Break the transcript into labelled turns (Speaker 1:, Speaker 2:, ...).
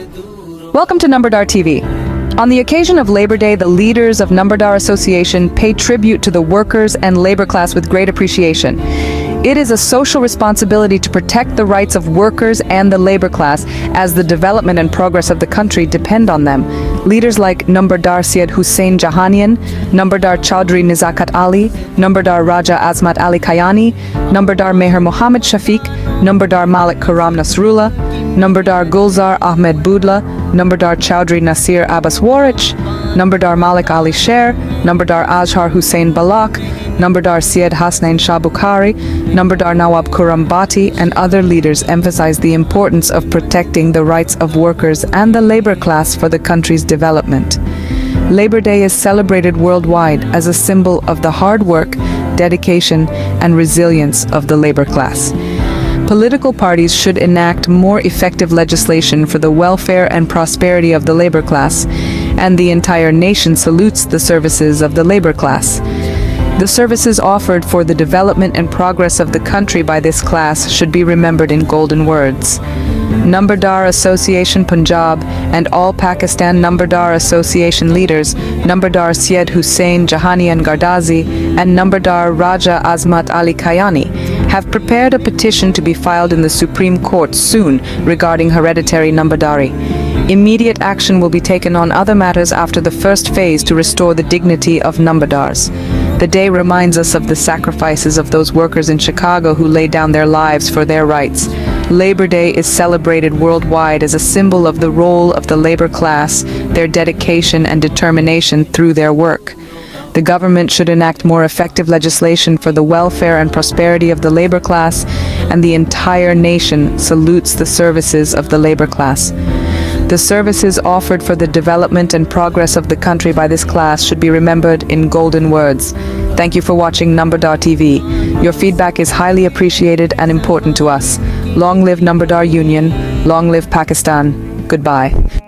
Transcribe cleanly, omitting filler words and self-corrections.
Speaker 1: Welcome to Numberdar TV. On the occasion of Labor Day, the leaders of Numberdar Association pay tribute to the workers and labor class with great appreciation. It is a social responsibility to protect the rights of workers and the labor class, as the development and progress of the country depend on them. Leaders like Numberdar Syed Hussain Jahanian, Numberdar Chaudhry Nizakat Ali, Numberdar Raja Azmat Ali Kayani, Numberdar Meher Mohammed Shafiq, Numberdar Malik Karam Nasrullah, Numberdar Gulzar Ahmed Budla, Numberdar Chaudhry Nasir Abbas Warich, Numberdar Malik Ali Sher, Numberdar Azhar Hussain Balak, Numberdar Syed Hasnain Shah Bukhari, Numberdar Nawab Khurram Bhatti, and other leaders emphasize the importance of protecting the rights of workers and the labor class for the country's development. Labor Day is celebrated worldwide as a symbol of the hard work, dedication, and resilience of the labor class. Political parties should enact more effective legislation for the welfare and prosperity of the labor class, and the entire nation salutes the services of the labor class. The services offered for the development and progress of the country by this class should be remembered in golden words. Numberdar Association Punjab and all Pakistan Numberdar Association leaders, Numberdar Syed Hussain Jahanian Gardazi and Numberdar Raja Azmat Ali Kayani, have prepared a petition to be filed in the Supreme Court soon regarding hereditary Numberdari. Immediate action will be taken on other matters after the first phase to restore the dignity of Numberdars. The day reminds us of the sacrifices of those workers in Chicago who laid down their lives for their rights. Labor Day is celebrated worldwide as a symbol of the role of the labor class, their dedication and determination through their work. The government should enact more effective legislation for the welfare and prosperity of the labor class, and the entire nation salutes the services of the labor class. The services offered for the development and progress of the country by this class should be remembered in golden words. Thank you for watching Numberdar TV. Your feedback is highly appreciated and important to us. Long live Numberdar Union. Long live Pakistan. Goodbye.